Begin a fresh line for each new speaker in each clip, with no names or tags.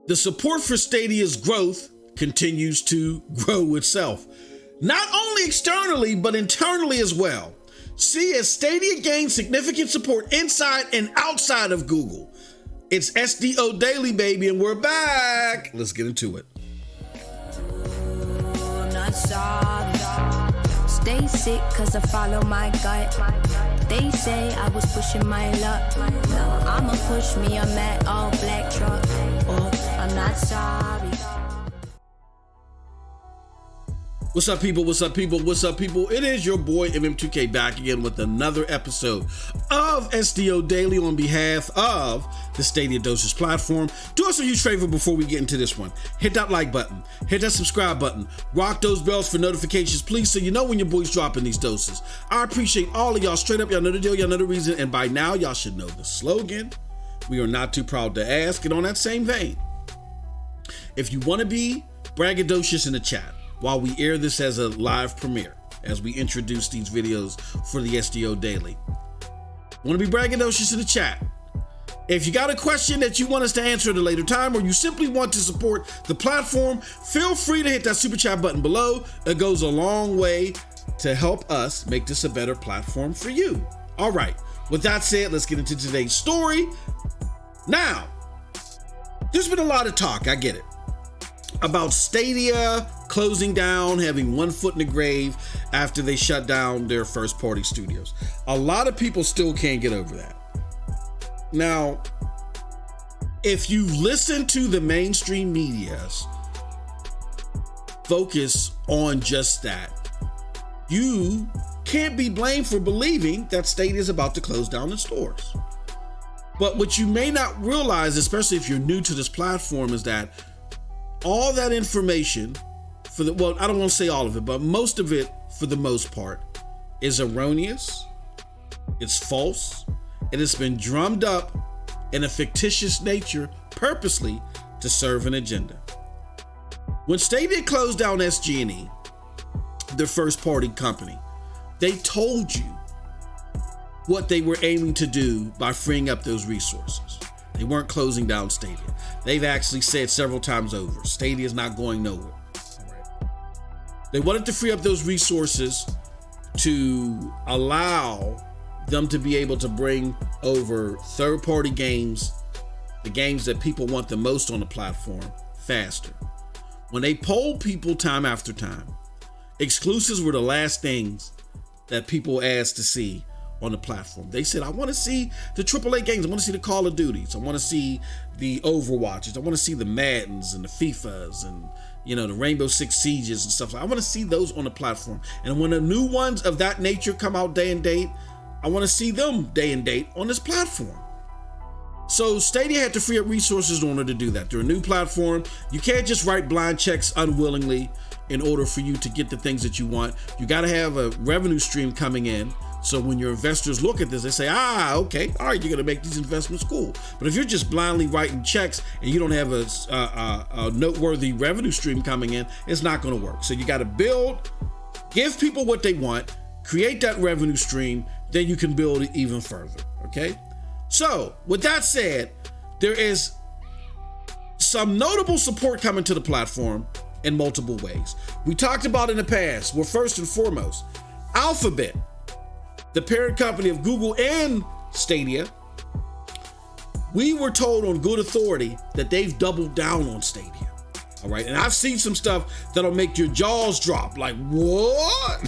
The support for Stadia's growth continues to grow itself, not only externally, but internally as well. See, as Stadia gains significant support inside and outside of Google. It's SDO Daily, baby, and we're back. Let's get into it.
I'm not sorry. Stay sick cause I follow my gut. They say I was pushing my luck. I'ma push me a matte all black truck. Oh, I'm not sorry.
What's up, people? What's up, people? What's up, people? It is your boy MM2K back again with another episode of SDO Daily on behalf of the Stadia Dosage platform. Do us a huge favor before we get into this one. Hit that like button, hit that subscribe button, rock those bells for notifications, please, so you know when your boy's dropping these doses. I appreciate all of y'all. Straight up, y'all know the deal, y'all know the reason, and by now y'all should know the slogan. We are not too proud to ask. And on that same vein, if you want to be braggadocious in the chat while we air this as a live premiere, as we introduce these videos for the SDO Daily, want to be braggadocious in the chat. If you got a question that you want us to answer at a later time, or you simply want to support the platform, feel free to hit that super chat button below. It goes a long way to help us make this a better platform for you. All right, with that said, let's get into today's story. Now, there's been a lot of talk, I get it, about Stadia closing down, having one foot in the grave after they shut down their first party studios. A lot of people still can't get over that. Now, if you listen to the mainstream media's focus on just that, you can't be blamed for believing that Stadia is about to close down its doors. But what you may not realize, especially if you're new to this platform, is that all that information I don't want to say all of it, but most of it, for the most part, is erroneous, it's false, and it's been drummed up in a fictitious nature purposely to serve an agenda. When Stadia closed down SG&E, their first party company, they told you what they were aiming to do by freeing up those resources. They weren't closing down Stadia. They've actually said several times over, Stadia is not going nowhere. They wanted to free up those resources to allow them to be able to bring over third-party games, the games that people want the most on the platform, faster. When they polled people time after time, exclusives were the last things that people asked to see on the platform. They said, I want to see the AAA games. I want to see the Call of Duties. I want to see the Overwatches. I want to see the Maddens and the FIFAs and, the Rainbow Six Sieges and stuff. I want to see those on the platform. And when the new ones of that nature come out day and date, I want to see them day and date on this platform. So Stadia had to free up resources in order to do that. They're a new platform. You can't just write blind checks unwillingly in order for you to get the things that you want. You got to have a revenue stream coming in. So when your investors look at this, they say, okay, all right, you're going to make these investments cool. But if you're just blindly writing checks and you don't have a noteworthy revenue stream coming in, it's not going to work. So you got to build, give people what they want, create that revenue stream, then you can build it even further, okay? So with that said, there is some notable support coming to the platform in multiple ways. We talked about in the past, well, first and foremost, Alphabet, the parent company of Google and Stadia, we were told on good authority that they've doubled down on Stadia. All right. And I've seen some stuff that'll make your jaws drop. Like, what?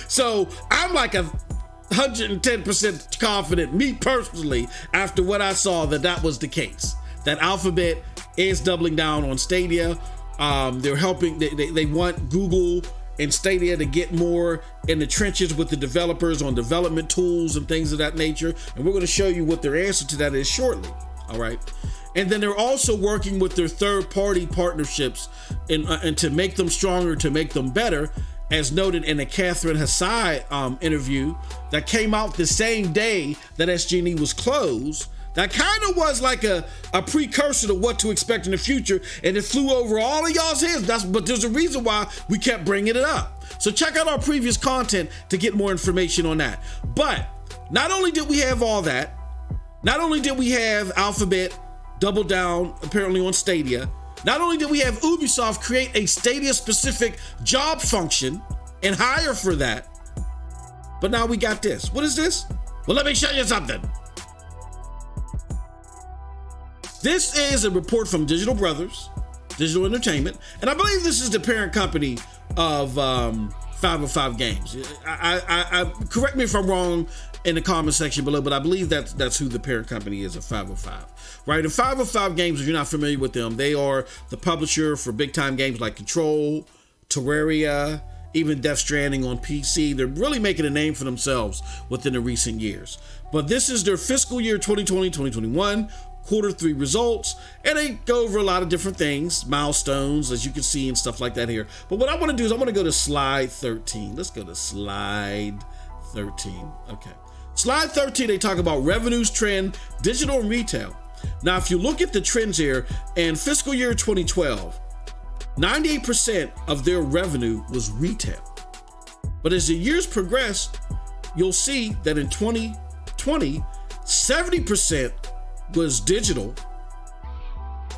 So I'm like 110% confident, me personally, after what I saw, that was the case. That Alphabet is doubling down on Stadia. They're helping, they want Google and Stadia to get more in the trenches with the developers on development tools and things of that nature. And we're going to show you what their answer to that is shortly. All right. And then they're also working with their third-party partnerships and to make them stronger, to make them better, as noted in a Catherine Hassai interview that came out the same day that SG&E was closed. That kind of was like a precursor to what to expect in the future, and it flew over all of y'all's heads. But there's a reason why we kept bringing it up. So check out our previous content to get more information on that. But not only did we have all that, not only did we have Alphabet double down apparently on Stadia. Not only did we have Ubisoft create a Stadia-specific job function and hire for that, but now we got this. What is this? Well, let me show you something. This is a report from Digital Brothers, Digital Entertainment, and I believe this is the parent company of 505 Games. I correct me if I'm wrong in the comment section below, but I believe that's who the parent company is of 505, right? And 505 Games, if you're not familiar with them, they are the publisher for big time games like Control, Terraria, even Death Stranding on PC. They're really making a name for themselves within the recent years. But this is their fiscal year 2020-2021 quarter 3 results, and they go over a lot of different things, milestones, as you can see, and stuff like that here. But what I want to do is I want to go to slide 13. Let's go to slide 13. Okay. Slide 13, they talk about revenues trend, digital and retail. Now, if you look at the trends here, in fiscal year 2012, 98% of their revenue was retail. But as the years progressed, you'll see that in 2020, 70% was digital,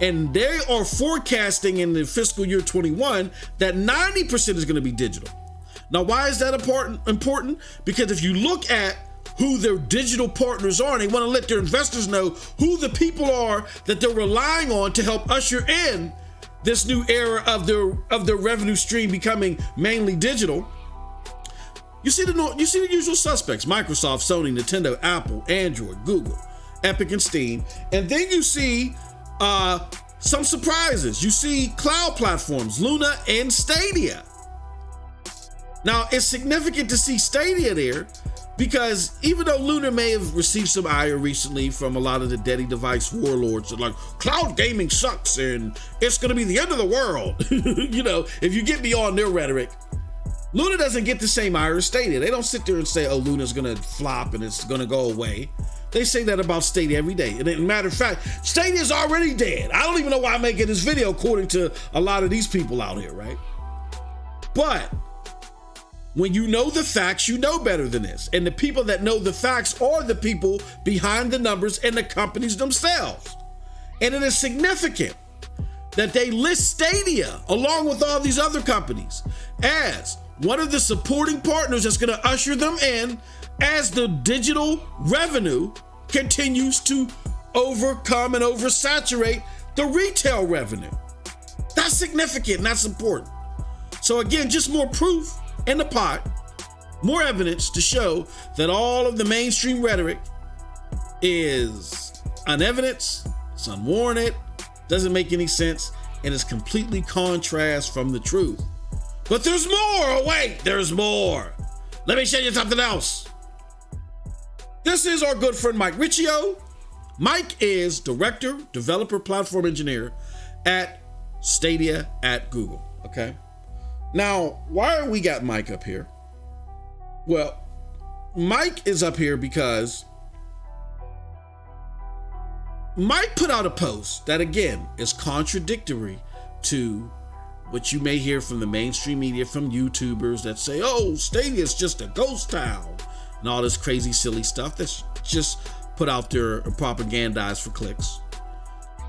and they are forecasting in the fiscal year 21 that 90% is going to be digital. Now, why is that important? Because if you look at who their digital partners are, and they want to let their investors know who the people are that they're relying on to help usher in this new era of their revenue stream becoming mainly digital. You see the usual suspects: Microsoft, Sony, Nintendo, Apple, Android, Google, Epic, and Steam. And then you see some surprises. You see cloud platforms, Luna and Stadia. Now, it's significant to see Stadia there because even though Luna may have received some ire recently from a lot of the daddy device warlords that like, cloud gaming sucks and it's going to be the end of the world. You know, if you get beyond their rhetoric, Luna doesn't get the same ire as Stadia. They don't sit there and say, oh, Luna's going to flop and it's going to go away. They say that about Stadia every day. And as a matter of fact, Stadia's already dead. I don't even know why I'm making this video according to a lot of these people out here, right? But when you know the facts, you know better than this. And the people that know the facts are the people behind the numbers and the companies themselves. And it is significant that they list Stadia along with all these other companies as one of the supporting partners that's going to usher them in as the digital revenue continues to overcome and oversaturate the retail revenue. That's significant and that's important. So again, just more proof in the pot, more evidence to show that all of the mainstream rhetoric is unevidenced, it's unwarranted, doesn't make any sense, and is completely contrast from the truth. But there's more. Oh, wait, there's more. Let me show you something else. This is our good friend Mike Riccio. Mike is director, developer, platform engineer at Stadia at Google. Okay. Now, why we got Mike up here? Well, Mike is up here because Mike put out a post that, again, is contradictory to what you may hear from the mainstream media, from YouTubers that say, oh, Stadia is just a ghost town and all this crazy, silly stuff that's just put out there and propagandized for clicks.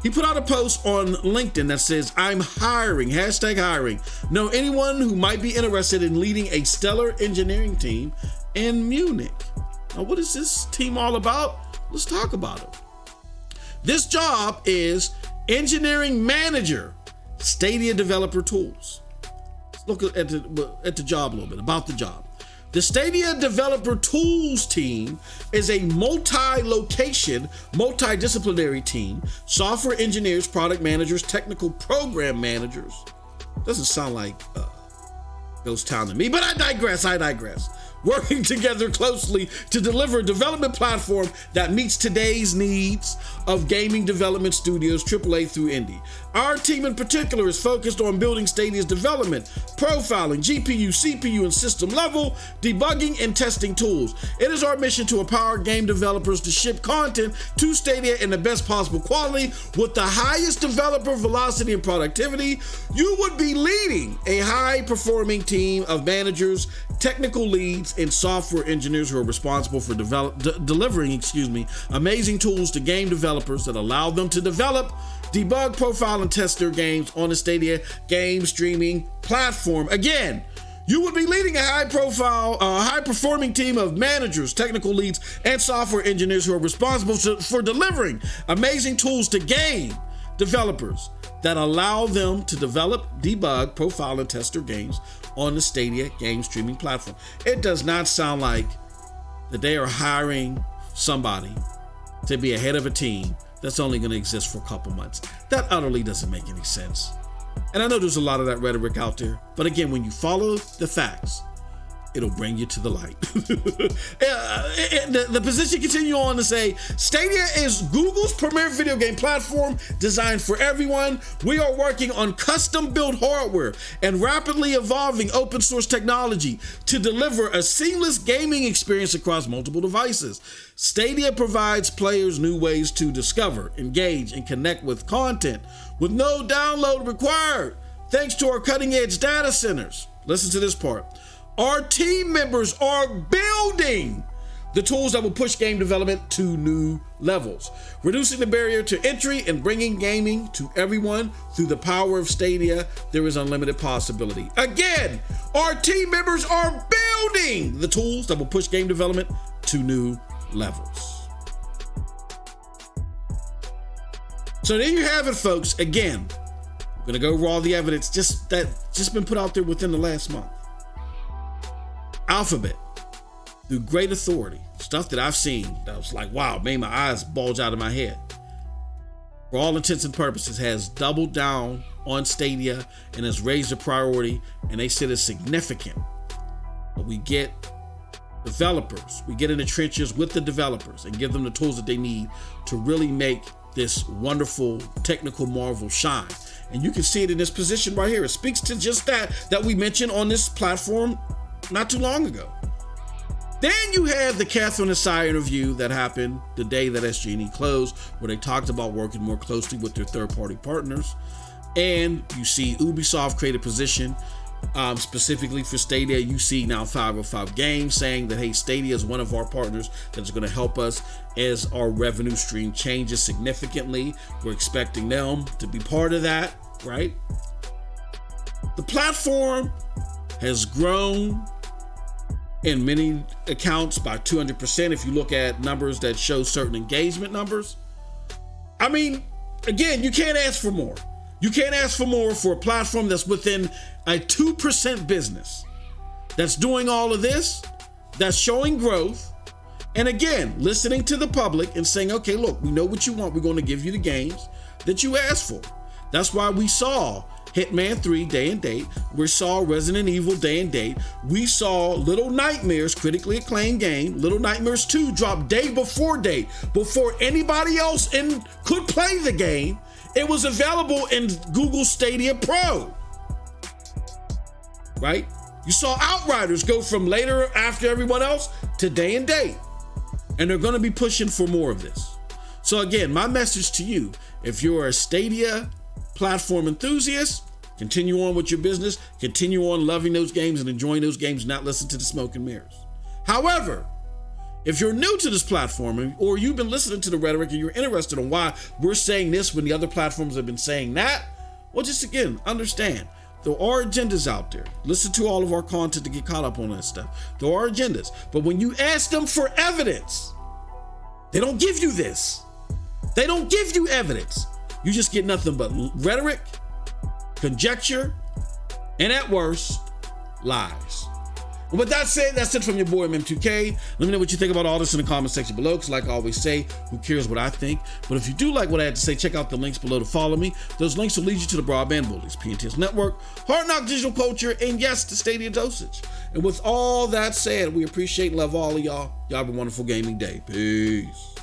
He put out a post on LinkedIn that says, I'm hiring, #hiring. Know anyone who might be interested in leading a stellar engineering team in Munich? Now, what is this team all about? Let's talk about it. This job is engineering manager, Stadia developer tools. Let's look at the job a little bit, about the job. The Stadia Developer Tools team is a multi-location, multidisciplinary team. Software engineers, product managers, technical program managers. Doesn't sound like ghost town to me, but I digress. Working together closely to deliver a development platform that meets today's needs of gaming development studios, AAA through indie. Our team in particular is focused on building Stadia's development, profiling, GPU, CPU, and system level, debugging, and testing tools. It is our mission to empower game developers to ship content to Stadia in the best possible quality with the highest developer velocity and productivity. You would be leading a high-performing team of managers, technical leads, and software engineers who are responsible for delivering amazing tools to game developers that allow them to develop, debug, profile, and test their games on the Stadia game streaming platform. Again, you would be leading a high-performing team of managers, technical leads, and software engineers who are responsible for delivering amazing tools to game developers that allow them to develop, debug, profile, and test their games on the Stadia game streaming platform. It does not sound like that they are hiring somebody to be a head of a team that's only going to exist for a couple months. That utterly doesn't make any sense. And I know there's a lot of that rhetoric out there, but again, when you follow the facts, it'll bring you to the light. The position continue on to say, Stadia is Google's premier video game platform designed for everyone. We are working on custom-built hardware and rapidly evolving open source technology to deliver a seamless gaming experience across multiple devices. Stadia provides players new ways to discover, engage, and connect with content with no download required, thanks to our cutting-edge data centers. Listen to this part. Our team members are building the tools that will push game development to new levels, reducing the barrier to entry and bringing gaming to everyone through the power of Stadia. There is unlimited possibility. Again, our team members are building the tools that will push game development to new levels. So there you have it, folks. Again, I'm going to go over all the evidence just been put out there within the last month. Alphabet, through great authority, stuff that I've seen that was like, wow, made my eyes bulge out of my head. For all intents and purposes, has doubled down on Stadia and has raised the priority, and they said it's significant. But we get developers, we get in the trenches with the developers and give them the tools that they need to really make this wonderful technical marvel shine. And you can see it in this position right here. It speaks to just that we mentioned on this platform not too long ago. Then you have the Catherine Asai interview that happened the day that SG&E closed, where they talked about working more closely with their third-party partners. And you see Ubisoft create a position specifically for Stadia. You see now 505 Games saying that, hey, Stadia is one of our partners that is going to help us as our revenue stream changes significantly. We're expecting them to be part of that, right? The platform has grown in many accounts by 200% if you look at numbers that show certain engagement numbers. I mean, again, you can't ask for more. You can't ask for more for a platform that's within a 2% business, that's doing all of this, that's showing growth, and again, listening to the public and saying, okay, look, we know what you want. We're going to give you the games that you asked for. That's why we saw Hitman 3 day and date. We saw Resident Evil day and date. We saw Little Nightmares, critically acclaimed game. Little Nightmares 2 dropped day before date, before anybody else could play the game. It was available in Google Stadia Pro, right? You saw Outriders go from later after everyone else to day and date. And they're going to be pushing for more of this. So again, my message to you, if you're a Stadia platform enthusiast, continue on with your business, continue on loving those games and enjoying those games, not listen to the smoke and mirrors. However, if you're new to this platform or you've been listening to the rhetoric and you're interested in why we're saying this when the other platforms have been saying that, well, just again, understand there are agendas out there. Listen to all of our content to get caught up on that stuff. There are agendas, but when you ask them for evidence, they don't give you this. They don't give you evidence. You just get nothing but rhetoric, conjecture, and at worst, lies. And with that said, that's it from your boy MM2K. Let me know what you think about all this in the comment section below, because like I always say, who cares what I think? But if you do like what I had to say, check out the links below to follow me. Those links will lead you to the Broadband Bullies, PNTS Network, Hard Knock Digital Culture, and yes, the Stadia Dosage. And with all that said, we appreciate and love all of y'all. Y'all have a wonderful gaming day. Peace.